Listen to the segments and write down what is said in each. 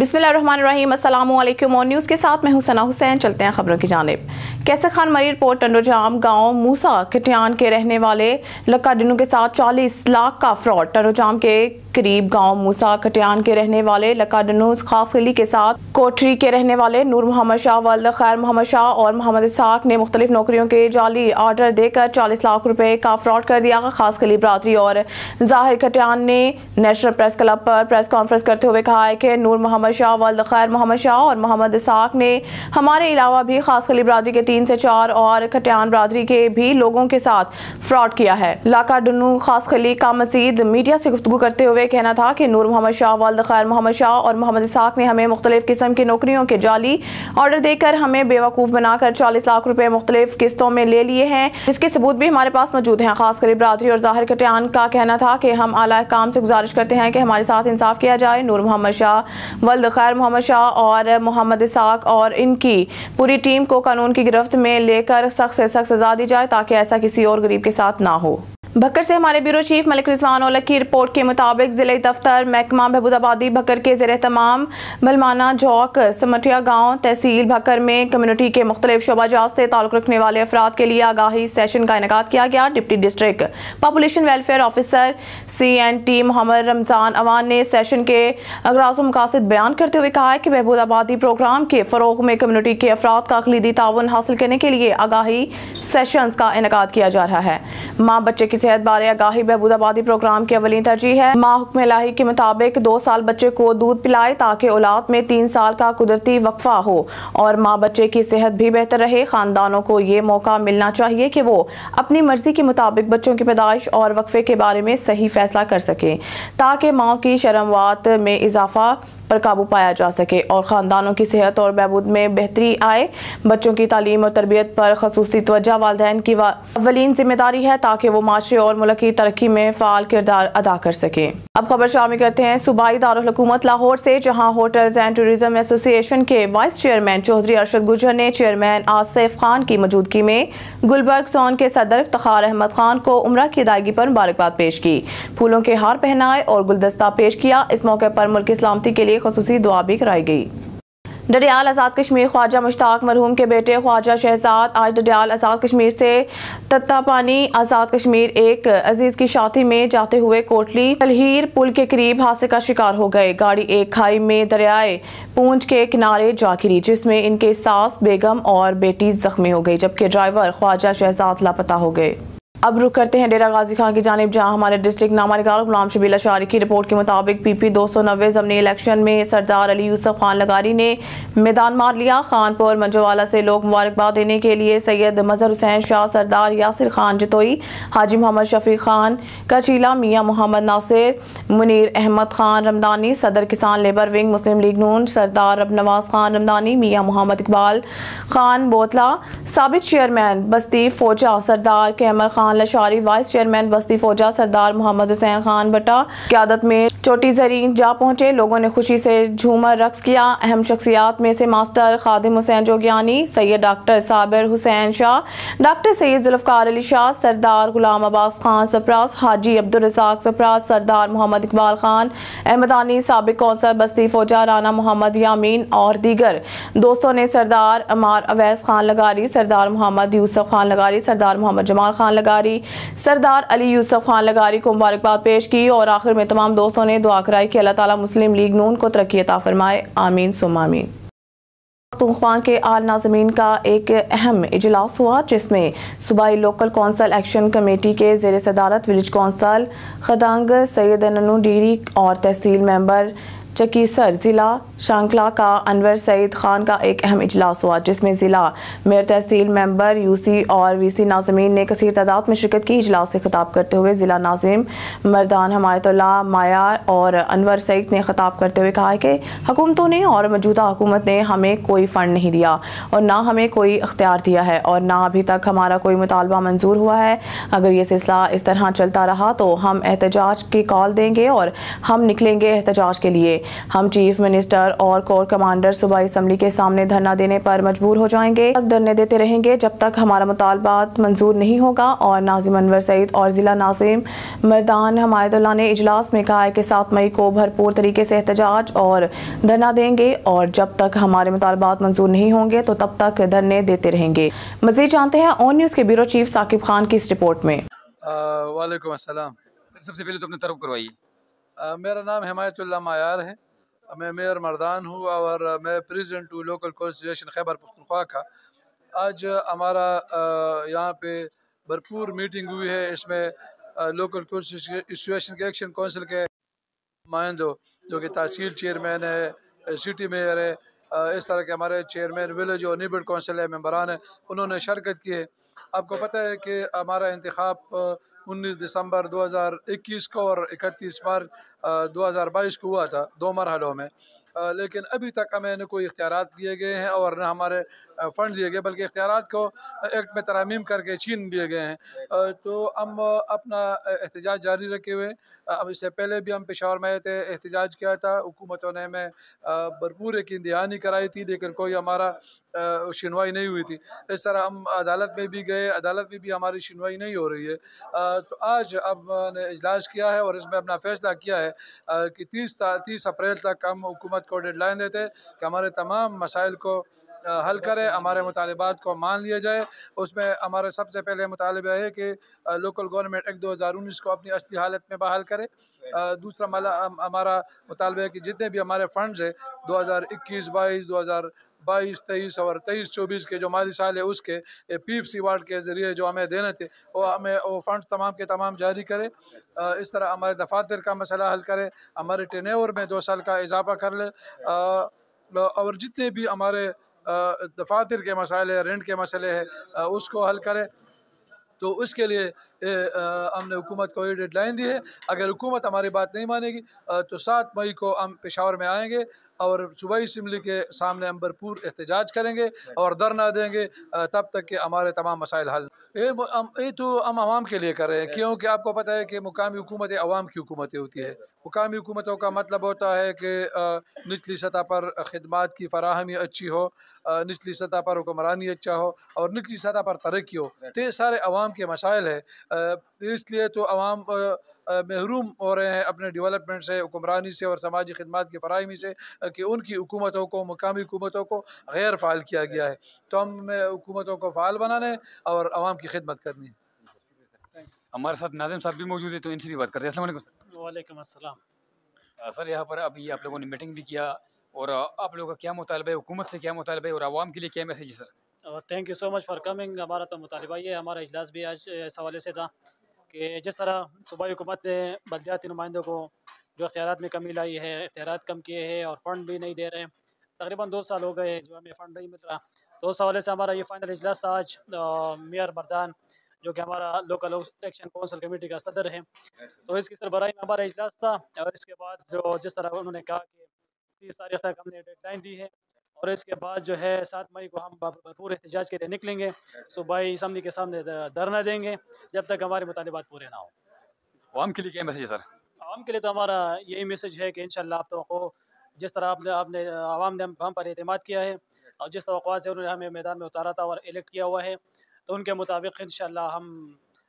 बिस्मिल्लाहिर्रहमानिर्रहीम, अस्सलामु अलैकुम। और न्यूज़ के साथ मैं हूं सना हुसैन। चलते हैं खबरों की जानिब। कैसर खान मरीर पोर्ट टंडोजाम गांव मूसा कटियान के रहने वाले लक्का डिनू के साथ 40 लाख का फ्रॉड। टंडोजाम के करीब गांव मूसा कटियान के रहने वाले लक्का डिनू खास अली के साथ कोठरी के रहने वाले नूर मोहम्मद शाह, वल्द खैर मोहम्मद शाह और मोहम्मद इसाक ने मुख्तलिफ नौकरियों के जाली ऑर्डर देकर 40 लाख रुपए का फ्रॉड कर दिया। खास अली बरादरी और जाहिर कटियान ने नेशनल प्रेस क्लब पर प्रेस कॉन्फ्रेंस करते हुए कहा है कि नूर मोहम्मद शाह, वल्द खैर मोहम्मद शाह और मोहम्मद इसाक ने हमारे अलावा भी खास अली बरादरी के 3 से 4 और कटियान बरादरी के भी लोगों के साथ फ्रॉड किया है। लक्का डिनू खास अली का मजीद मीडिया से गुफ्तगू करते हुए कहना था कि नूर मोहम्मद शाह, वल्द खैर मोहम्मद शाह और मोहम्मद इसाक ने हमें मुख्तलिफ किस्म की नौकरियों के जाली ऑर्डर देकर हमें बेवकूफ़ बनाकर 40 लाख रुपए मुख्तलिफ किस्तों में ले लिए हैं, जिसके सबूत भी हमारे पास मौजूद हैं। खास कर बरादरी और जाहिर कटियान का कहना था कि हम आला काम से गुजारिश करते हैं कि हमारे साथ इंसाफ किया जाए। नूर मोहम्मद शाह, वल्द खैर मोहम्मद शाह और मोहम्मद इसाक और इनकी पूरी टीम को कानून की गिरफ्त में लेकर सख्त से सख्त सजा दी जाए ताकि ऐसा किसी और गरीब के साथ ना हो। भक्कर से हमारे ब्यूरो चीफ मलिक रिजवान औलख की रिपोर्ट के मुताबिक जिले दफ्तर महकमा बहबूदाबादी भक्कर के ज़ेर तमाम मलमाना चौक समटिया गाँव तहसील भक्कर में कम्युनिटी के मुख्तलिफ शोबाजात से ताल्लुक़ रखने वाले अफराद के लिए आगाही सेशन का इनेकाद किया गया। Deputy district population welfare officer CNT Mohammad Ramzan Awan ने सेशन के अगराज़ व मकासद बयान करते हुए कहा है कि बहबूदाबादी प्रोग्राम के फ़रोग़ में कम्युनिटी के अफराद का अक़लीदी ताउन हासिल करने के लिए आगाही सेशंस का इनेकाद किया जा रहा है। माँ बच्चे की सेहत बारे आगाही बहबूदाबादी प्रोग्राम की अवली तरजीह है। माँ हुक्म इलाही के मुताबिक 2 साल बच्चे को दूध पिलाए ताकि औलाद में 3 साल का कुदरती वक्फा हो और माँ बच्चे की सेहत भी बेहतर रहे। खानदानों को ये मौका मिलना चाहिए कि वो अपनी मर्जी के मुताबिक बच्चों की पैदाइश और वक्फे के बारे में सही फैसला कर सकें ताकि माँ की शर्मवात में इजाफा पर काबू पाया जा सके और ख़ानदानों की सेहत और बहबूद में बेहतरी आए। बच्चों की तालीम और तरबियत पर खसूसी तवज्जो वालिदैन की अवलीन जिम्मेदारी है ताकि वो माशरे और मुल्क की तरक्की में फ़ाल किरदार अदा कर सके। अब खबर शामिल करते हैं सूबाई दारुल हुकूमत लाहौर से, जहाँ होटल्स एंड टूरिज्म एसोसिएशन के वाइस चेयरमैन चौधरी अरशद गुजर ने चेयरमैन आसिफ खान की मौजूदगी में गुलबर्ग जोन के सदर इफ्तिखार अहमद खान को उम्रा की अदायगी पर मुबारकबाद पेश की, फूलों के हार पहनाए और गुलदस्ता पेश किया। इस मौके पर मुल्क की सलामती के लिए खसूसी दुआ भी कराई गई। डडियाल आज़ाद कश्मीर ख्वाजा मुश्ताक मरहूम के बेटे ख्वाजा शहजाद आज डडियाल आज़ाद कश्मीर से तत्तापानी आज़ाद कश्मीर एक अजीज़ की शादी में जाते हुए कोटली तलहीर पुल के करीब हादसे का शिकार हो गए। गाड़ी एक खाई में दरियाए पूंछ के किनारे जा गिरी, जिसमें इनके सास बेगम और बेटी जख्मी हो गई, जबकि ड्राइवर ख्वाजा शहजाद लापता हो गए। अब रुक करते हैं डेरा गाजी खान की जानिब, जहां हमारे डिस्ट्रिक्ट नामा निगार गुलाम शबील अशारी की रिपोर्ट के मुताबिक PP 290 ज़मनी इलेक्शन में सरदार अली यूसुफ खान लगारी ने मैदान मार लिया। खानपुर मंजोवाला से लोग मुबारकबाद देने के लिए सैयद मजहर हुसैन शाह, सरदार यासिर खान जतोई, हाजी मोहम्मद शफीक खान कचीला, मियाँ मोहम्मद नासिर, मुनीर अहमद खान रमदानी, सदर किसान लेबर विंग मुस्लिम लीग नून सरदार अब नवाज खान रमदानी, मियाँ मोहम्मद इकबाल खान बोतला, साबिक चेयरमैन बस्ती फौजा सरदार कैमर खान लशारी, वाइस चेयरमैन बस्ती फौजा सरदार मोहम्मद हुसैन खान भट्टा क़यादत में चोटी जरीन जा पहुंचे। लोगों ने खुशी से झूमर रक्स किया। अहम शख्सियात में से मास्टर खादिम हुसैन जोगियानी, सैयद डॉक्टर साबिर हुसैन शाह, डॉक्टर सैयद जुल्फ़कार अली शाह, सरदार गुलाम अब्बास खान सरफराज, हाजी अब्दुल रज़ाक सरफराज, सरदार मोहम्मद इकबाल खान अहमदानी, साबिक कौंसल बस्ती फौजा राना मोहम्मद यामीन और दीगर दोस्तों ने सरदार अमार अवैस खान लगारी, सरदार मोहम्मद यूसुफ खान लगारी, सरदार मोहम्मद जमाल खान लगारी, सरदार अली यूसुफ खान लगारी को मुबारकबाद पेश की और आखिर में तमाम दोस्तों ने दुआ कराई कि अल्लाह ताला मुस्लिम लीग नून को तरक्की अता फरमाए। आमीन सुम्मा आमीन। पख्तूनख्वा के आल नाज़मीन का एक अहम इजलास हुआ, जिसमें सूबाई लोकल कौंसल एक्शन कमेटी के ज़ेर सदारत विलेज कौंसल खदंग सैयद ननू डीरी और तहसील मेंबर चकीसर ज़िला शांकला का अनवर सईद खान का एक अहम इजलास हुआ, जिसमें ज़िला मेयर तहसील मेंबर UC और VC नाज़मीन ने कसीर तादाद में शिरकत की। इजलास से खिताब करते हुए ज़िला नाज़िम मर्दान हमायतुल्लाह मायार और अनवर सईद ने खिताब करते हुए कहा कि हुकूमतों ने और मौजूदा हुकूमत ने हमें कोई फ़ंड नहीं दिया और ना हमें कोई इख्तियार दिया है और ना अभी तक हमारा कोई मुतालबा मंजूर हुआ है। अगर ये सिलसिला इस तरह चलता रहा तो हम एहतजाज की कॉल देंगे और हम निकलेंगे एहतजाज के लिए। हम चीफ मिनिस्टर और कोर कमांडर सूबाई असम्बली के सामने धरना देने पर मजबूर हो जाएंगे। तक धरने देते रहेंगे जब तक हमारा मुतालबात मंजूर नहीं होगा। और नाज़िम अनवर सईद और जिला नाज़िम मर्दान हमायतुल्लाह ने इजलास में कहा है कि 7 मई को भरपूर तरीके से एहतजाज और धरना देंगे और जब तक हमारे मुतालबात मंजूर नहीं होंगे तो तब तक धरने देते रहेंगे। मज़ीद जानते हैं ऑन न्यूज़ के ब्यूरो चीफ साकिब खान की इस रिपोर्ट में। वालेकुम अस्सलाम। सबसे पहले तो अपनी तरफ करवाइए। मेरा नाम हिमायतुल्लाह मायार है। मैं मेयर मर्दान हूँ और मैं प्रेसिडेंट हूँ लोकल कॉन्स्टिट्यूशन खैबर पख्तूनख्वा का। आज हमारा यहाँ पे भरपूर मीटिंग हुई है। इसमें लोकल कॉन्स्टिट्यूशन के एक्शन काउंसिल के नुमाइंदों जो कि तहसील चेयरमैन है, सिटी मेयर है, इस तरह के हमारे चेयरमैन विलेज और नेबर्ड काउंसिल है, मेंबरान है, उन्होंने शिरकत की है। आपको पता है कि हमारा इंतखाब 19 दिसंबर 2021 को और 31 मार्च 2022 को हुआ था, 2 मरहलों में। लेकिन अभी तक हमें न कोई इख्तियारात दिए गए हैं और न हमारे फ़ंड दिए गए, बल्कि इख्तियारात को एक्ट में तरमीम करके छीन दिए गए हैं। तो हम अपना एहतजाज जारी रखे हुए। अब इससे पहले भी हम पेशावर में आए थे, एहतजाज किया था, हुकूमतों ने हमें भरपूर यकीन दहानी कराई थी, लेकिन कोई हमारा सुनवाई नहीं हुई थी। इस तरह हम अदालत में भी गए, अदालत में भी हमारी सुनवाई नहीं हो रही है। तो आज अब ने इजलास किया है और इसमें अपना फैसला किया है कि 30 अप्रैल तक हम हुकूमत को डेडलाइन देते हैं कि हमारे तमाम मसाइल को हल करें, हमारे मुतालिबात को मान लिया जाए। उसमें हमारा सबसे पहले मुतालबा है कि लोकल गवर्नमेंट एक्ट 2019 को अपनी असली हालत में बहाल करे। दूसरा हमारा मुतालबा है कि जितने भी हमारे फंड्स हैं 2021-22, 2022-23 और 23-24 के जो माली साल है उसके PFC वार्ड के ज़रिए जो हमें देने थे वो हमें वो फंड्स तमाम के तमाम जारी करे। इस तरह हमारे दफातर का मसला हल करे, हमारे टेन्योर में 2 साल का इजाफा कर ले, और जितने भी हमारे दफातर के मसाइल है, रेंट के मसले हैं, उसको हल करे। तो उसके लिए हमने हुकूमत को ये डेडलाइन दी है। अगर हुकूमत हमारी बात नहीं मानेगी तो 7 मई को हम पेशावर में आएंगे और सूबाई असम्बली के सामने हम भरपूर एहतजाज करेंगे और धरना देंगे तब तक कि हमारे तमाम मसाइल हल। ये तो हम आवाम के लिए कर रहे हैं, क्योंकि आपको पता है कि मुकामी हुकूमतें आवाम की हुकूमतें होती है। मुकामी हुकूमतों का मतलब होता है कि निचली सतह पर खिदमात की फराहमी अच्छी हो, निचली सतह पर हुक्मरानी अच्छा हो और निचली सतह पर तरक्की हो। तो ये सारे अवाम के मसाइल है, इसलिए तो अवाम महरूम हो रहे हैं अपने डेवलपमेंट से, हुक्मरानी से और समाजी खिदमात की फराहमी से, कि उनकी हुकूमतों को, मुकामी हुकूमतों को गैर फ़ाल किया गया है। तो हमें हुकूमतों को फ़ाल बनाना है और अवाम की खिदमत करनी है। हमारे साथ नाज़िम साहब भी मौजूद है, तो इनसे भी बात करते हैं। अस्सलाम वालेकुम सर। वालेकुम अस्सलाम। सर, यहाँ पर अभी आप लोगों ने मीटिंग भी किया और आप लोगों का क्या मुतालबा है, हुकूमत से क्या मुतालबा है और आवाम के लिए क्या मैसेज है sir? Thank you so much for coming. हमारा तो मुतालबा ये हमारा इजलास भी आज इस हवाले से था कि जिस तरह सूबाई हुकूमत ने बल्दियाती नुमाइंदों को जो इख्तियारात में कमी लाई है, इख्तियारात कम किए हैं और फ़ंड भी नहीं दे रहे हैं। तकरीबन 2 साल हो गए जो हमें फ़ंड नहीं मिल रहा। तो उस हवाले से हमारा ये फ़ाइनल इजलास था आज। मेयर मर्दान जो कि हमारा लोकल एक्शन काउंसिल कमेटी का सदर है, तो इसकी सरबराही में हमारा इजलास था। और इसके बाद जो जिस तरह उन्होंने कहा कि 30 तारीख तक हमने डेडलाइन दी है और इसके बाद जो है 7 मई को हम भरपूर एहतजाज के लिए निकलेंगे, सूबाई असम्बली के सामने धरना देंगे जब तक हमारे मुतालिबात पूरे ना हो। आवाम के लिए क्या मैसेज है सर? आवाम के लिए तो हमारा यही मैसेज है कि इंशाल्लाह आप तो जिस तरह आपने आपने आवाम ने हम पर एतमाद किया है और जिस तवक़्क़ा से उन्होंने हमें मैदान में उतारा था और इलेक्ट किया हुआ है, तो उनके मुताबिक इंशाल्लाह हम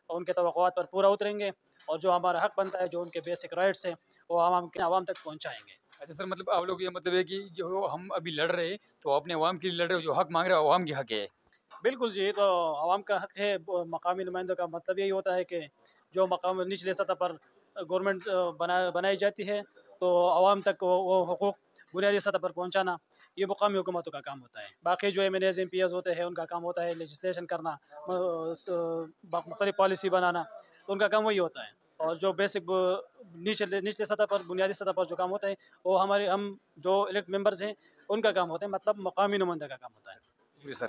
उनके तवक़्क़ात पर पूरा उतरेंगे और जो हमारा हक़ बनता है, जो उनके बेसिक राइट्स हैं, वो आवाम तक पहुँचाएँगे। अच्छा सर, मतलब आप लोग ये मतलब है कि जो हम अभी लड़ रहे हैं तो अपने आवाम के लिए लड़ रहे हो, जो हक मांग रहे हो आवाम के हक है। बिल्कुल जी, ये तो आवाम का हक़ है। मकामी नुमाइंदों का मतलब यही होता है कि जो मकाम निचले सतह पर गवर्नमेंट बनाई जाती है, तो आवाम तक वो हुकूक बुनियादी सतह पर पहुँचाना, ये मुकामी हुकूमतों का काम होता है। बाकी जो MNAs MPs होते हैं, उनका काम होता है लेजिस्लेशन करना, मुख्तलिफ पॉलिसी बनाना, तो उनका काम वही होता है। और जो बेसिक निचले सतह पर, बुनियादी सतह पर जो काम होता है, वो हम जो इलेक्ट मेंबर्स हैं, उनका काम होता है, मतलब मकामी नुमाइंदा का काम होता है। जी सर।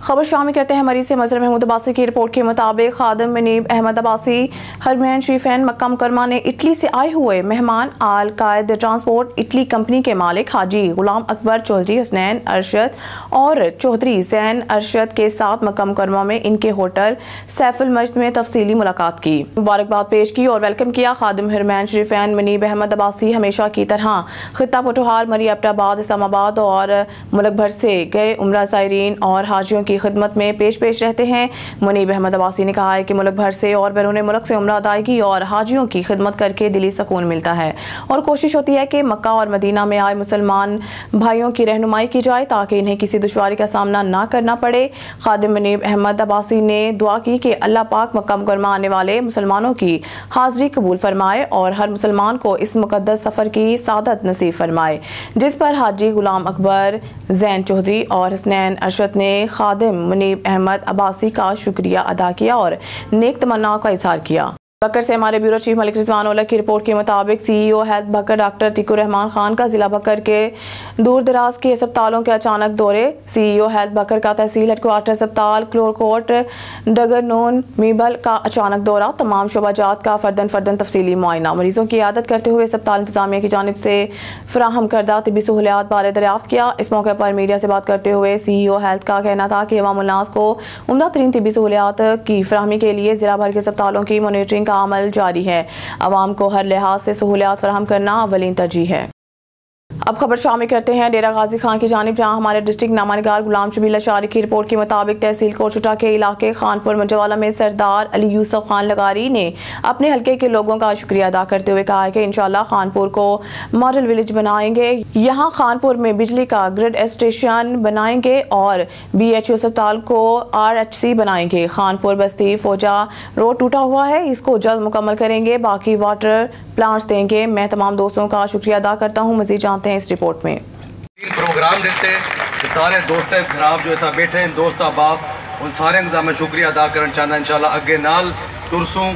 खबर शामिल करते हैं मरीज से मजर महमूद अब्बासी की रिपोर्ट के मुताबिक खादिम मुनीब अहमद अब्बासी हरमैन शरीफैन मक्का मुकरमा ने इटली से आए हुए मेहमान आल कायद ट्रांसपोर्ट इटली कंपनी के मालिक हाजी गुलाम अकबर चौधरी हसनैन अरशद और चौधरी जैन अरशद के साथ मक्का मुकरमा में इनके होटल सैफुल मस्जिद में तफसीली मुलाकात की, मुबारकबाद पेश की और वेलकम किया। खादिम हरमैन शरीफैन मुनीब अहमद अब्बासी हमेशा की तरह खित्ता पटुहार मरी एबटाबाद इस्लामाबाद और मुल्क भर से गए उम्रा ज़ायरीन और हाजियों की खिदमत में पेश रहते हैं। मुनीब अहमद अब्बासी ने कहा है कि मुल्क भर से और बैरून मुल्क से उम्रा अदायगी और हाजियों की खिदमत करके दिली सुकून मिलता है और कोशिश होती है कि मक्का और मदीना में आए मुसलमान भाइयों की रहनुमाई की जाए ताकि इन्हें किसी दुश्वारी का सामना ना करना पड़े। खादिम मुनीब अहमद अब्बासी ने दुआ की कि अल्लाह पाक मक्का मुकरमा आने वाले मुसलमानों की हाजिरी कबूल फरमाए और हर मुसलमान को इस मुकद्दस सफ़र की सादत नसीब फरमाए, जिस पर हाजी गुलाम अकबर जैन चौधरी और हसनैन अरशद ने खादिम मुनीब अहमद अब्बासी का शुक्रिया अदा किया और नेक तमन्नाओं का इजहार किया। बकर से हमारे ब्यूरो चीफ मलिक रिजवान उल्ला की रिपोर्ट के मुताबिक CEO हेल्थ बकर डॉक्टर तिकुर रहमान खान का जिला बकर के दूर दराज के अस्पतालों के अचानक दौरे। CEO हेल्थ बकर का तहसील हेडक्वार्टर अस्पताल क्लोरकोट डगरनून मीबल का अचानक दौरा, तमाम शोबाजात का फर्दन तफसीली मुआयना, मरीजों की आदत करते हुए अस्पताल इंतजामिया की जानिब से फराहम करदा तिब्बी सहूलियात बारे दरियाफ्त किया। इस मौके पर मीडिया से बात करते हुए CEO हेल्थ का कहना था कि अवाम उन्नास को उम्दा तरीन तिब्बी सहूलियात की फराहमी के लिए जिला भर के अस्पतालों की मॉनिटरिंग का अमल जारी है। अवाम को हर लिहाज से सहूलियात फराहम करना अव्वलीन तरजीह है। अब खबर शामिल करते हैं डेरा गाजी खान की जानिब, जहां हमारे डिस्ट्रिक्ट नामानिगार गुलाम शबील अशारी की रिपोर्ट के मुताबिक तहसील कोटशुटा के इलाके खानपुर मंजवाला में सरदार अली यूसुफ खान लगारी ने अपने हल्के के लोगों का शुक्रिया अदा करते हुए कहा है कि इंशाल्लाह खानपुर को मॉडल विलेज बनाएंगे, यहां खानपुर में बिजली का ग्रिड स्टेशन बनाएंगे और BHU अस्पताल को RHC बनाएंगे। खानपुर बस्ती फौजा रोड टूटा हुआ है, इसको जल्द मुकम्मल करेंगे, बाकी वाटर प्लांट्स देंगे। मैं तमाम दोस्तों का शुक्रिया अदा करता हूँ। मजीद जानते हैं इस रिपोर्ट में। प्रोग्राम देते कि सारे दोस्त खराब जो था बैठे हैं दोस्त बाप उन सारे का मैं शुक्रिया अदा करना चाहता इंशाल्लाह अगे नाल तुरसूँ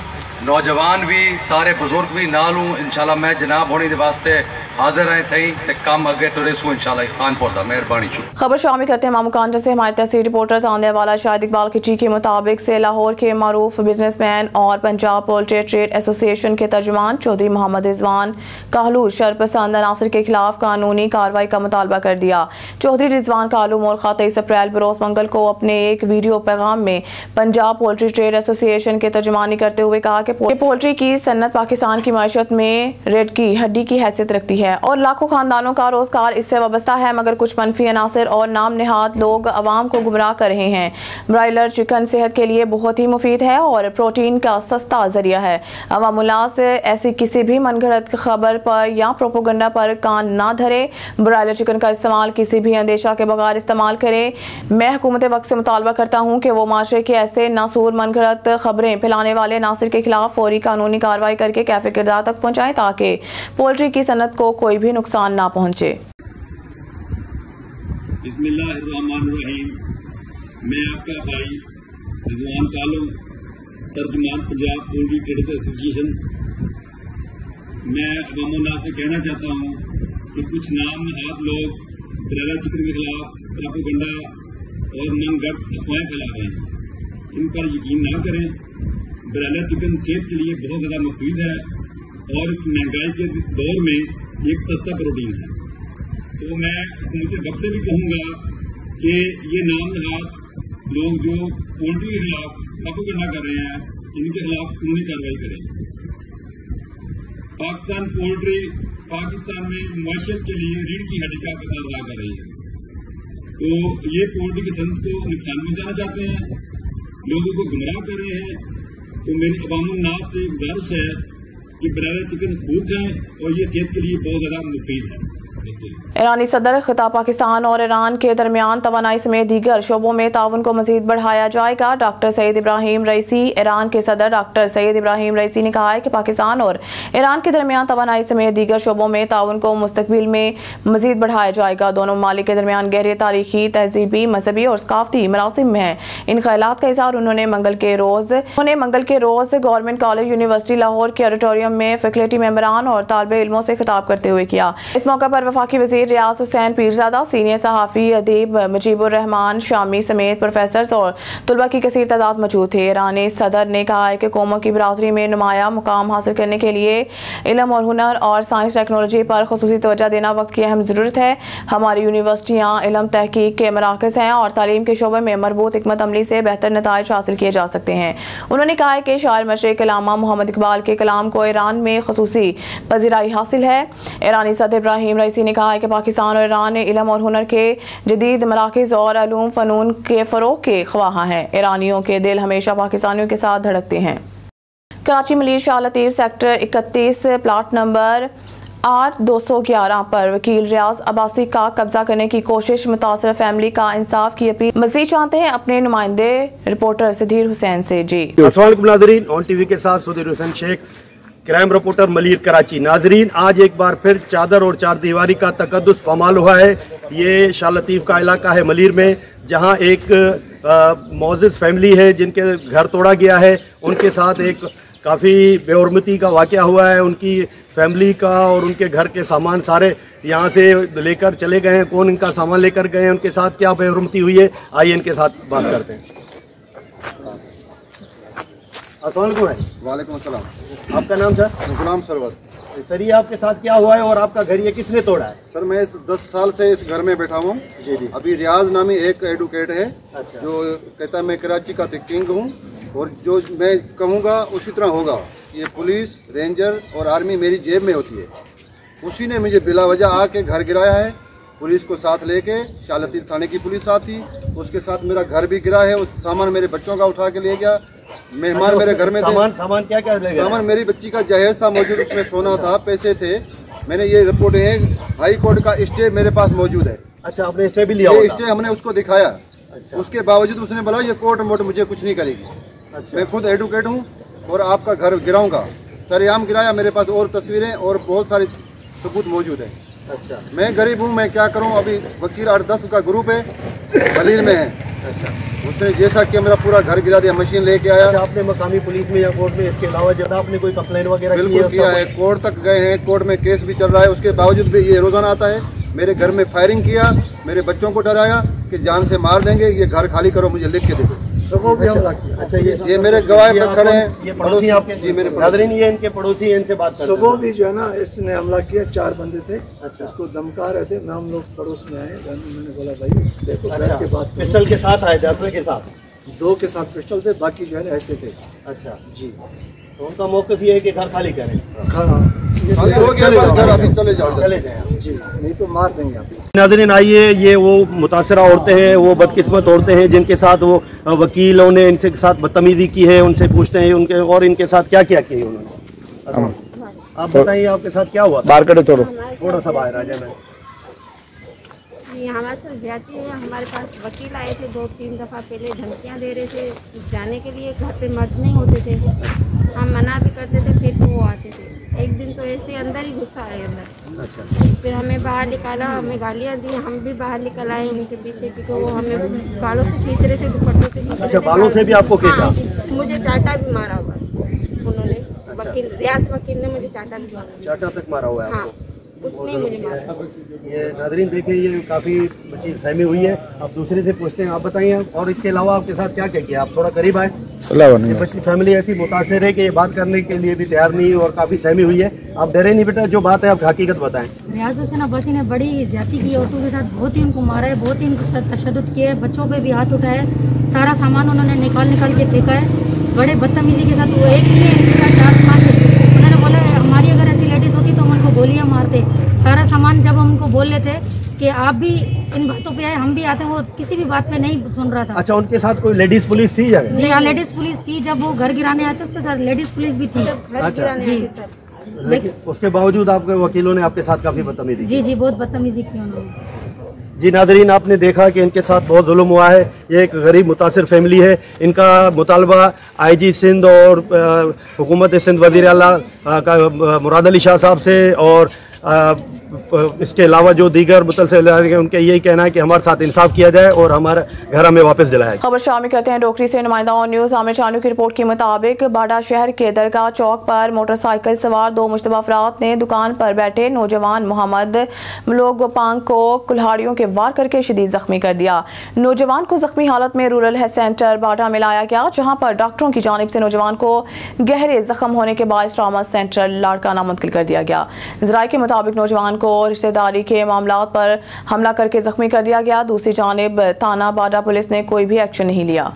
नौजवान भी सारे बुजुर्ग भी नाल हूँ इंशाल्लाह मैं जनाब होने के वास्ते हाजिर आए थी ते काम अगे टुरेसू इंशाल्लाह खानपुर दा मेहरबानी। खबर शामिल करते हैं मामूकान से हमारे तहसील रिपोर्टर तांदे वाला शाहिद इकबाल खिची के मुताबिक से लाहौर के मारूफ बिजनेसमैन और पंजाब पोल्ट्री ट्रेड एसोसिएशन के तर्जुमान चौधरी मोहम्मद रिजवान कालू शरपसंद अनासर के खिलाफ कानूनी कार्रवाई का मुतालबा कर दिया। चौधरी रिजवान कालू मोरखा 23 अप्रैल बरोज मंगल को अपने एक वीडियो पैगाम में पंजाब पोल्ट्री ट्रेड एसोसिएशन के तर्जुमानी करते हुए कहा कि पोल्ट्री की सन्नत पाकिस्तान की माशत में रीढ़ की हड्डी की हैसियत रखती है और लाखों खानदानों का रोजगार इससे वाबस्ता है, मगर कुछ मनफी अनासर और नाम नेहाद लोग अवाम को गुमराह कर रहे हैं। ब्रायलर चिकन सेहत के लिए बहुत ही मुफीद है और प्रोटीन का सस्ता जरिया है। अवाम उल्लास ऐसी किसी भी मनगढ़ंत खबर पर या प्रोपोगंडा पर कान ना धरे। ब्रायलर चिकन का इस्तेमाल किसी भी अंदेशा के बगैर इस्तेमाल करें। मैं हुकूमत वक्त से मुतालबा करता हूँ कि वो माशरे के ऐसे नासूर मनगढ़ंत खबरें फैलाने वाले नासिर के खिलाफ फौरी कानूनी कार्रवाई करके कैफे किरदार तक पहुँचाएं ताकि पोल्ट्री की सनत को कोई भी नुकसान ना पहुंचे। बिस्मिल्लाहिर्रहमानिर्रहीम। मैं आपका भाई रिजवान कालू तर्जुमान पंजाब पोल्ट्री ट्रेडर्स एसोसिएशन। मैं अवाम से कहना चाहता हूँ कि कुछ नाम नहाद लोग ब्रायलर चिकन के खिलाफ प्रोपेगेंडा और मनगढ़ंत अफवाहें फैला रहे हैं, इन पर यकीन ना करें। ब्रायलर चिकन सेहत के लिए बहुत ज़्यादा मुफीद है और इस महंगाई के दौर में एक सस्ता प्रोटीन है। तो मैं हुकूमत वक्त से भी कहूँगा कि ये नाम नहाद लोग जो पोल्ट्री के खिलाफ प्रोपेगेंडा कर रहे हैं इनके खिलाफ कानूनी कार्रवाई करें। पाकिस्तान पोल्ट्री पाकिस्तान में मुआशरत के लिए रीढ़ की हड्डी का किरदार अदा कर रही है। तो ये पोल्ट्री की सनत को नुकसान पहुँचाना चाहते हैं, लोगों को गुमराह कर रहे हैं। तो मेरी अवाम उन्नास से गुजारिश है कि ब्रायलर चिकन खूब है और ये सेहत के लिए बहुत ज़्यादा मुफीद है। ईरानी सदर खिताब पाकिस्तान और ईरान के दरमियान तवानाई समेत दीगर शोबों में ताउन को मजीद बढ़ाया जाएगा। डॉक्टर सईद इब्राहिम रईसी ईरान के सदर डॉक्टर सईद इब्राहिम रईसी ने कहा है कि पाकिस्तान और ईरान के दरमियान तवानाई समेत दीगर शोबों में ताउन को मुस्तकबिल में मजीद बढ़ाया जाएगा। दोनों ममालिक के दरमियान गहरे तारीखी, तहजीबी, मजहबी और सकाफती मरासिम है। इन ख्यालात का इज़हार उन्होंने मंगल के रोज़ गवर्नमेंट कॉलेज यूनिवर्सिटी लाहौर के ऑडिटोरियम में फैकल्टी मेंबरान और तालिब इल्मों से खिताब करते हुए किया। इस मौके पर वफाकी वज़ीर रियाज हुसैन पीरज़ादा, सीनियर सहाफ़ी अदीब मुजीबुर रहमान शामी समेत प्रोफेसर और तलबा की कसीर तादाद मौजूद थे। ईरानी सदर ने कहा है कि कौमों की बरादरी में नुमाया मुकाम हासिल करने के लिए इल्म और हुनर और साइंस टेक्नोलॉजी पर खुसूसी तवज्जो देना वक्त की अहम ज़रूरत है। हमारी यूनिवर्सिटियाँ इल्म तहकीक के मराकज़ हैं और तालीम के शोबे में मरबूत हिकमत अमली से बेहतर नताइज हासिल किए जा सकते हैं। उन्होंने कहा है कि शायर मशरिक़ अल्लामा मोहम्मद इकबाल के कलाम को ईरान में खुसूसी पज़ीराई हासिल है। ईरानी सदर इब्राहिम रईसी ने कहा है कि पाकिस्तान और ईरान इल्म और हुनर के जदीद मराकज़ और अलूम फ़नून के फ़रोग़ के ख्वाह हैं। ईरानियों के दिल हमेशा पाकिस्तानियों के साथ धड़कते हैं। Karachi Malir Shah Latif sector 31 plot number 8211 पर वकील रियाज अब्बासी का कब्जा करने की कोशिश, मुतासर फैमिली का इंसाफ की अपील। मज़ीद चाहते हैं अपने नुमाइंदे रिपोर्टर सुधीर हुसैन से। जी अस्सलाम वालेकुम नाज़रीन, ऑन टीवी के साथ सुधीर हुसैन शेख, क्राइम रिपोर्टर मलिर कराची। नाजरीन, आज एक बार फिर चादर और चार दीवारी का तकद्दुस पामाल हुआ है। ये शाह लतीफ़ का इलाका है मलिर में, जहां एक मोअज़्ज़िज़ फैमिली है जिनके घर तोड़ा गया है। उनके साथ एक काफ़ी बेहुरमती का वाक़या हुआ है। उनकी फैमिली का और उनके घर के सामान सारे यहाँ से लेकर चले गए हैं। कौन इनका सामान लेकर गए हैं, उनके साथ क्या बेहुरमती हुई है, आइए इनके साथ बात करते हैं। वालेकुम अस्सलाम। आपका नाम सर? गुलाम सरवत। सर, ये आपके साथ क्या हुआ है और आपका घर ये किसने तोड़ा है? सर, मैं इस 10 साल से इस घर में बैठा हूँ। जी जी। अभी रियाज नामी एक एडवोकेट है। अच्छा। जो कहता है मैं कराची का किंग हूँ और जो मैं कहूँगा उसी तरह होगा। ये पुलिस, रेंजर और आर्मी मेरी जेब में होती है। उसी ने मुझे बिला वजह आके घर गिराया है। पुलिस को साथ लेके, शाह लतीफ़ थाने की पुलिस साथ थी, उसके साथ मेरा घर भी गिरा है। उस सामान मेरे बच्चों का उठा के ले गया। मेहमान मेरे घर में सामान क्या क्या ले गए? सामान मेरी बच्ची का जहेज था मौजूद, उसमें सोना था, पैसे थे। मैंने ये रिपोर्ट है, हाई कोर्ट का स्टे मेरे पास मौजूद है। अच्छा, आपने स्टे भी लिया? ये स्टे हमने उसको दिखाया। अच्छा। उसके बावजूद उसने बोला ये कोर्ट मोट मुझे कुछ नहीं करेगी। अच्छा। मैं खुद एडवोकेट हूँ और आपका घर गिराऊंगा। सरेआम गिराया। मेरे पास और तस्वीरें और बहुत सारे सबूत मौजूद है। अच्छा। मैं गरीब हूँ, मैं क्या करूँ। अभी वकील 8-10 का ग्रुप है, मलिर में है। अच्छा। उसने जैसा कि मेरा पूरा घर गिरा दिया, मशीन लेके आया। अच्छा, आपने मकामी पुलिस में या कोर्ट में इसके अलावा जब आपने कोई कंप्लेन वगैरह बिल्कुल किया है, कोर्ट तक गए हैं, कोर्ट में केस भी चल रहा है। उसके बावजूद भी ये रोजाना आता है। मेरे घर में फायरिंग किया, मेरे बच्चों को डराया कि जान से मार देंगे, ये घर खाली करो, मुझे लिख के दे दो। अच्छा, ये मेरे गवाह पे खड़े हैं। ये पड़ोसी आपके? जी, मेरे नाज़रीन, ये इनके पड़ोसी हैं, इनसे बात करते हैं। सुबह भी जो है ना इसने हमला किया, 4 बंदे थे। अच्छा। इसको धमका रहे थे। मैं हम लोग पड़ोस में आए, मैंने बोला भाई देखो बैठ के बात करो। पिस्टल के साथ आए थे? असले के साथ? 2 के साथ पिस्टल थे, बाकी जो है ना ऐसे थे। अच्छा जी। तो उनका मौक़िफ़ ये है कि घर खाली करें। खाली हो गया घर, अभी चले जाओ, चले जाएं जी, नहीं तो मार देंगे आप। नाज़रीन, आइए, ये वो मुतासरा औरतें हैं, वो बदकिस्मत औरतें हैं जिनके साथ वो वकीलों ने इनसे साथ बदतमीजी की है। उनसे पूछते हैं उनके और इनके साथ क्या क्या किया उन्होंने। आप बताइए, आपके साथ क्या हुआ? बाहर करो, थोड़ा सा बाहर आ जाना। हमारे साथ जाती है। हमारे पास वकील आए थे 2-3 दफ़ा पहले, धमकियां दे रहे थे जाने के लिए। घर पे मर्द नहीं होते थे, हम मना भी करते थे, फिर वो आते थे। एक दिन तो ऐसे अंदर ही घुसा आए अंदर। अच्छा। फिर हमें बाहर निकाला, हमें गालियाँ दी, हम भी बाहर निकल आए उनके पीछे, क्योंकि वो हमें बालों से खींच रहे थे, दुपट्टों से खींच रहे थे। अच्छा, बालों से भी आपको खींचा? हाँ, मुझे चाटा भी मारा हुआ उन्होंने। वकील, रियाज वकील ने मुझे चाटा भी मारा। चाटा तक मारा हुआ है आपको? उसने मुझे मारा। ये नाज़रीन देखिए, ये काफ़ी बच्ची सहमी हुई है। अब दूसरे से पूछते हैं, आप बताइए और इसके अलावा आपके साथ क्या क्या किया? आप थोड़ा करीब आए। ये बच्ची फैमिली ऐसी मुतासिर है कि ये बात करने के लिए भी तैयार नहीं और काफ़ी सहमी हुई है। आप डरे नहीं बेटा, जो बात है आप हकीकत बताएं। रियाज हुसैन अब्बासी ने बड़ी ज्यादती की, औरतों के साथ बहुत ही उनको मारा है, बहुत ही उनको तशद्दुद किया है, बच्चों पे भी हाथ उठाया है, सारा सामान उन्होंने निकाल के फेंका है, बड़े बदतमीजी के साथ। वो एक ही 4-5 उन्होंने बोला हमारी अगर ऐसी लेडीज होती तो हम उनको गोलियां मारते। सारा सामान जब हम उनको बोल लेते कि आप भी इन बातों पे आए, हम भी आते हैं, वो किसी भी बात पे नहीं सुन रहा था। अच्छा, उनके साथ कोई लेडीज पुलिस थी? जी हाँ, लेडीज पुलिस थी। जब वो घर गिराने आते उसके साथ लेडीज पुलिस भी थी। अच्छा। जी, लेकिन उसके बावजूद आपके वकीलों ने आपके साथ काफ़ी बदतमीजी? जी, बहुत बदतमीजी की उन्होंने। जी नाज़रीन, आपने देखा कि इनके साथ बहुत जुल्म हुआ है। ये एक गरीब मुतासिर फैमिली है। इनका मुतालबा IG सिंध और हुकूमत सिंध वज़ीर आला का मुराद अली शाह साहब से और इसके अलावा जो दीगर मुतलसिल हैं उनका यही कहना है कि हमारे साथ इंसाफ किया जाए और हमारा घर हमें वापस दिलाया। खबर शामिल करते हैं डोकरी से। नुमाइंदा ऑन न्यूज़ आमिर चानू की रिपोर्ट के मुताबिक बाडा शहर के दरगाह चौक पर मोटरसाइकिल सवार 2 मुश्तबा अफराद ने दुकान पर बैठे नौजवान मोहम्मद मलोक गोपांग को कुल्हाड़ियों के वार करके शदीद जख्मी कर दिया। नौजवान को जख्मी हालत में रूरल हेल्थ सेंटर बाडा में लाया गया, जहाँ पर डॉक्टरों की जानिब से नौजवान को गहरे जख्म होने के बाद ट्रॉमा सेंटर लाड़काना मुंतकिल कर दिया गया। ज़राए के मुताबिक नौजवान को रिश्तेदारी के मामलात पर हमला करके जख्मी कर दिया गया। दूसरी जानिब थाना बाडा पुलिस ने कोई भी एक्शन नहीं लिया।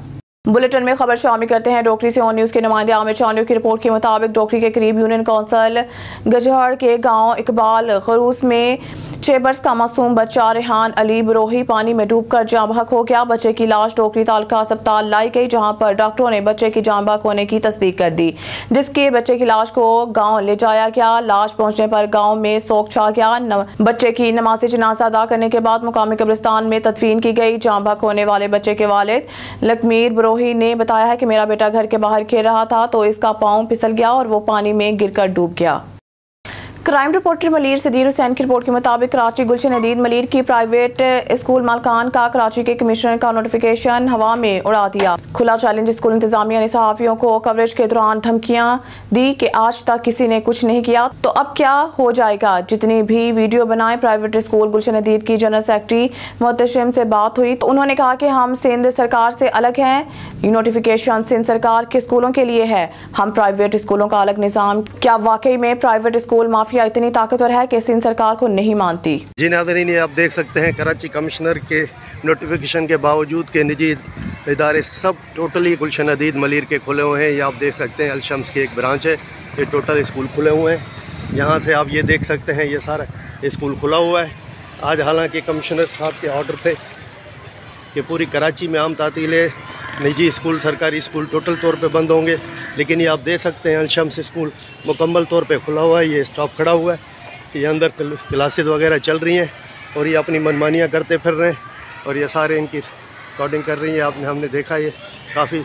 बुलेटिन में खबर शामिल करते हैं डोकरी से। ऑन न्यूज़ के नुमाइंदे आमिर चानू की रिपोर्ट के मुताबिक डोकरी के करीब यूनियन काउंसिल गजहड़ के गांव इकबाल खरूस में 6 बरस का मासूम बच्चा रेहान अली बरोही पानी में डूबकर जाँ बहक हो गया। बच्चे की लाश डोकरी तालका अस्पताल लाई गई, जहां पर डॉक्टरों ने बच्चे की जाँ बहक होने की तस्दीक कर दी, जिसके बच्चे की लाश को गांव ले जाया गया। लाश पहुंचने पर गांव में सोग छा गया। बच्चे की नमाज़ जनाजा अदा करने के बाद मुकामी कब्रिस्तान में तदफीन की गई। जाँ बहक होने वाले बच्चे के वालिद लकमीर बरोही ने बताया है कि मेरा बेटा घर के बाहर खेल रहा था तो इसका पाँव फिसल गया और वो पानी में गिरकर डूब गया। Crime reporter Malir Sadyr Hussain की रिपोर्ट के मुताबिक कराची गुलशन नदीद मलीर की प्राइवेट स्कूल मालकान का कराची के कमिश्नर का नोटिफिकेशन हवा में उड़ा दिया। खुला चैलेंज। स्कूल इंतजामिया ने सहाफियों को कवरेज के दौरान धमकियां दी कि आज तक किसी ने कुछ नहीं किया तो अब क्या हो जाएगा। जितनी भी वीडियो बनाए। प्राइवेट स्कूल गुलशन नदीद की जनरल सेक्रेटरी मोहतशिम से बात हुई तो उन्होंने कहा कि हम सिंध सरकार से अलग हैं, ये नोटिफिकेशन सिंध सरकार के स्कूलों के लिए है, हम प्राइवेट स्कूलों का अलग निज़ाम। क्या वाकई में प्राइवेट स्कूल माफिया इतनी ताकतवर है कि सिंध सरकार को नहीं मानती। जी नाज़रीन, ये आप देख सकते हैं कराची कमिश्नर के नोटिफिकेशन के बावजूद के निजी इदारे सब टोटली गुलशन नदीद मलीर के खुले हुए हैं। ये आप देख सकते हैं अलशम्स की एक ब्रांच है, ये टोटल स्कूल खुले हुए हैं। यहाँ से आप ये देख सकते हैं ये सारा स्कूल खुला हुआ है। आज हालांकि कमिश्नर साहब के ऑर्डर थे कि पूरी कराची में आम तातीलें, निजी स्कूल, सरकारी स्कूल टोटल तौर पे बंद होंगे, लेकिन ये आप देख सकते हैं अलशम्स स्कूल मुकम्मल तौर पे खुला हुआ है। ये स्टॉप खड़ा हुआ है, ये अंदर क्लासेस वगैरह चल रही हैं और ये अपनी मनमानियाँ करते फिर रहे हैं और ये सारे इनकी रिकॉर्डिंग कर रही हैं। हमने देखा ये काफ़ी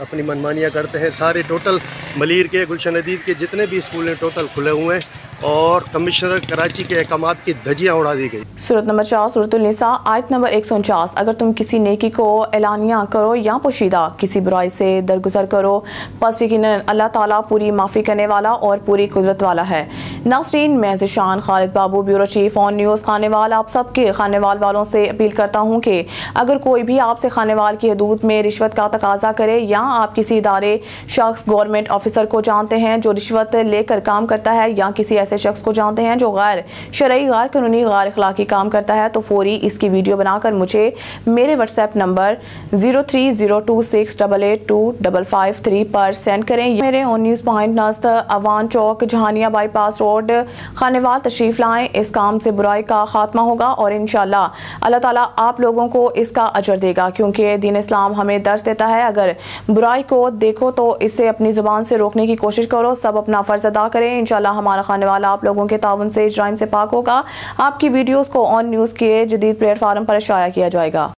अपनी मनमानियाँ करते हैं। सारे टोटल मलीर के गुलशन नदीद के जितने भी स्कूल हैं टोटल खुले हुए हैं और कमिश्नर कराची के अहकामात की धज्जियाँ उड़ा दी गई। सूरत नंबर 4 सूरतुल निसा आयत नंबर 149। अगर तुम किसी नेकी को एलानिया करो या पोशीदा किसी बुराई से दरगुजर करो बस यकीनन अल्लाह ताला पूरी माफ़ी करने वाला और पूरी कुदरत वाला है। नाज़रीन, मैं Zeeshan Khalid Babu, bureau chief On News Khanewal, आप सबके खानेवाल वालों से अपील करता हूँ कि अगर कोई भी आपसे खानेवाल की हदूद में रिश्वत का तकाजा करे या आप किसी इदारे, शख्स, गवर्नमेंट ऑफिसर को जानते हैं जो रिश्वत लेकर काम करता है या किसी ऐसे शख्स को जानते हैं जो गैर शरई, गैर कानूनी, गैर अखलाकी काम करता है तो फौरी इसकी वीडियो बनाकर मुझे मेरे व्हाट्सएप नंबर 0302688255 पर सेंड करें। मेरे ऑन न्यूज़ पॉइंट नज़द अवान चौक, जहानिया बाईपास रोड, खानेवाल तशरीफ़ लाएँ। इस काम से बुराई का खात्मा होगा और इंशाअल्लाह अल्लाह ताला आप लोगों को इसका अजर देगा, क्योंकि दीन इस्लाम हमें दर्स देता है अगर बुराई को देखो तो इसे अपनी ज़ुबान से रोकने की कोशिश करो। सब अपना फ़र्ज़ अदा करें। इंशाअल्लाह हमारा खाने वाला आप लोगों के ताउन से इजराइम से पाक होगा। आपकी वीडियोस को ऑन न्यूज़ के जदीद प्लेटफार्म पर शाया किया जाएगा।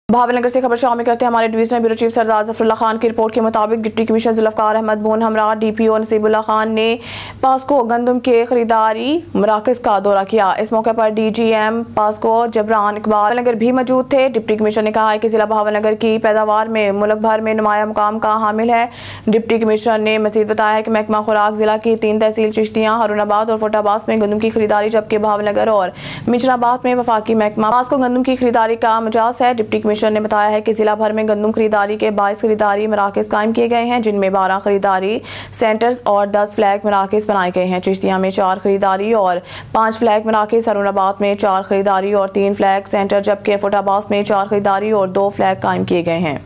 भावनगर से खबर शामिल करते हैं हमारे divisional bureau chief Sardar Zafarullah Khan की रिपोर्ट के मुताबिक डिप्टी कमिश्नर जुल्फ़कार अहमद बोन हमरा DPO नसीबुल्लाह खान ने पास्को गंदम के खरीदारी मराकज़ का दौरा किया। इस मौके पर DGM पास्को जबरान इकबाल नगर भी मौजूद थे। डिप्टी कमिश्नर ने कहा है कि जिला भावनगर की पैदावार में मुल्क भर में नुमाया मुकाम का हामिल है। डिप्टी कमिश्नर ने मज़ीद बताया है कि महकमा खुराक जिला की 3 तहसील चिश्तियाँ, हारूनाबाद और फोटाबाद में गंदम की खरीदारी, जबकि भावनगर और मिचनाबाद में वफाकी महकमा पास्को गंदम की खरीदारी का मजाज है। डिप्टी कमिश्नर ने बताया है कि जिला भर में गंदम खरीदारी के 22 खरीदारी मराकज़ कायम किए गए हैं, जिनमें 12 खरीदारी सेंटर्स और 10 फ्लैग मराकज़ बनाए गए हैं। चिश्तिया में 4 खरीदारी और 5 फ्लैग मराकज़, हारूनाबाद में 4 खरीदारी और 3 फ्लैग सेंटर, जबकि फोटाबाद में 4 खरीदारी और 2 फ्लैग कायम किए गए हैं।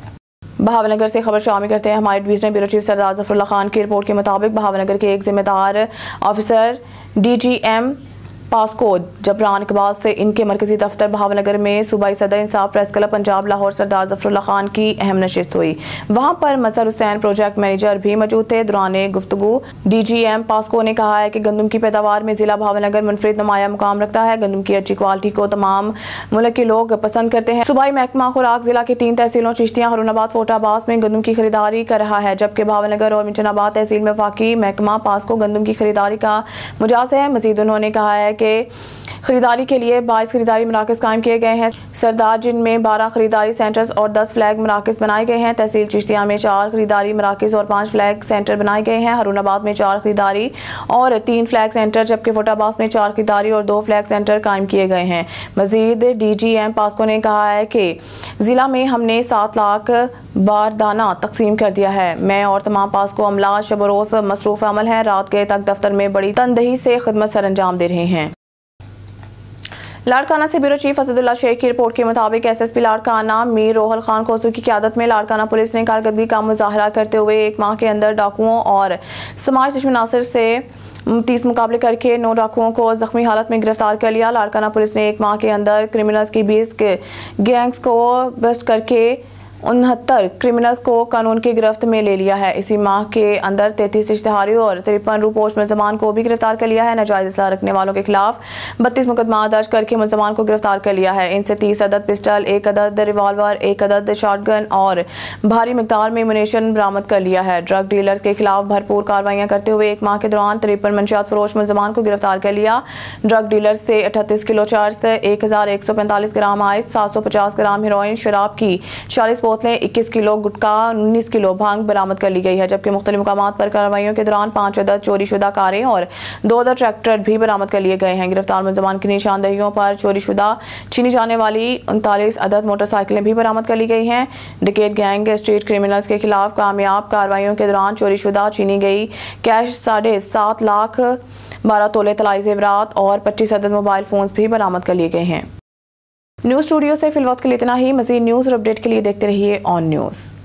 भावनगर से खबर शामिल करते हैं हमारे divisional bureau chief Sardar Zafarullah Khan की रिपोर्ट के मुताबिक भावनगर के एक जिम्मेदार officer DGM POCSO Jibran Iqbal से इनके मरकजी दफ्तर भावनगर में सूबाई सदर इंसाफ प्रेस क्लब पंजाब लाहौर सरदार ज़फरुल्लाह खान की अहम नशिस्त हुई। वहाँ पर मज़हर हुसैन प्रोजेक्ट मैनेजर भी मौजूद थे। दौरान गुफ्तगू DGM पास्को ने कहा है कि गंदम की पैदावार में ज़िला भावनगर मुनफरिद नुमाया मुकाम रखता है। गंदम की अच्छी क्वालिटी को तमाम मुल्क के लोग पसंद करते हैं। सूबाई महकमा खुराक जिला की 3 तहसीलों चिश्तियाँ, हारूनाबाद, फोटाबाद में गंदम की खरीदारी कर रहा है, जबकि भावनगर और मिचनाबाद तहसील में वफाकी महकमा पास्को गंदम की खरीदारी का मुजाज है। मज़ीद उन्होंने कहा है कि के खरीदारी के लिए 22 खरीदारी मराकज़ कायम किए गए हैं। सरदार जिनमें 12 खरीदारी सेंटर्स और 10 फ्लैग मराकज़ बनाए गए हैं। तहसील चिश्तिया में 4 खरीदारी मराकज़ और 5 फ्लैग सेंटर बनाए गए हैं। हरुनाबाद में 4 खरीदारी और 3 फ्लैग सेंटर, जबकि फोटाबाद में 4 खरीदारी और 2 फ्लैग सेंटर कायम किए गए हैं। मजीद DGM पास्को ने कहा है कि ज़िला में हमने 7 लाख बारदाना तकसीम कर दिया है। मैं और तमाम पास्को अमला शब रोज़ मसरूफ़ अमल हैं। रात के तक दफ्तर में बड़ी तनदही से खिदमत सर अंजाम दे रहे हैं। लाड़काना से ब्यूरो चीफ असदुल्ला शेख की रिपोर्ट के मुताबिक SSP लाड़काना मीर रोहल खान खोसू की क़यादत में लाड़काना पुलिस ने कारकर्दगी का मुजाहरा करते हुए 1 माह के अंदर डाकुओं और समाज दुश्मन नासिर से 30 मुकाबले करके 9 डाकुओं को जख्मी हालत में गिरफ्तार कर लिया। लाड़काना पुलिस ने 1 माह के अंदर क्रिमिनल्स की 20 गैंग्स को बस्ट करके 69 क्रिमिनल्स को कानून की गिरफ्त में ले लिया है। इसी माह के अंदर 33 इश्तिहारी और 53 रूपोश मुलजमान को भी गिरफ्तार कर लिया है। नाजायज असला रखने वालों के खिलाफ 32 मुकदमा दर्ज करके मुलजमान को गिरफ्तार कर लिया है। इनसे 30 अदद पिस्टल, 1 अदद रिवाल्वर, 1 अदद शॉटगन और भारी मिकदार में मुनीशन बरामद कर लिया है। ड्रग डीलर्स के खिलाफ भरपूर कार्रवाइयाँ करते हुए 1 माह के दौरान 53 मंशियात फरोश मुलजमान को गिरफ्तार कर लिया। ड्रग डीलर्स से 38 kilo cheers, 1145 gram ice, 750 gram heroin, शराब की 40 बोतलें, 21 किलो गुटखा, 19 किलो भांग बरामद कर ली गई है। जबकि मुख्तलिफ मुकामात पर कार्रवाइयों के दौरान 5 अदद चोरीशुदा कारें और 2 अदद ट्रैक्टर भी बरामद कर लिए गए हैं। गिरफ्तार मुलजमान की निशानदेहियों पर चोरीशुदा छीनी जाने वाली 39 अदद मोटरसाइकिलें भी बरामद कर ली गई हैं। डिकेट गैंग स्ट्रीट क्रिमिनल्स के खिलाफ कामयाब कार्रवाइयों के दौरान चोरीशुदा छीनी गई कैश 7.5 लाख, 12 तोले तलाई जेवरात और 25 अदद मोबाइल फोन्स भी बरामद कर लिए गए हैं। न्यूज़ स्टूडियो से फिलवक्त के लिए इतना ही। मज़ीद न्यूज़ और अपडेट के लिए देखते रहिए ऑन न्यूज़।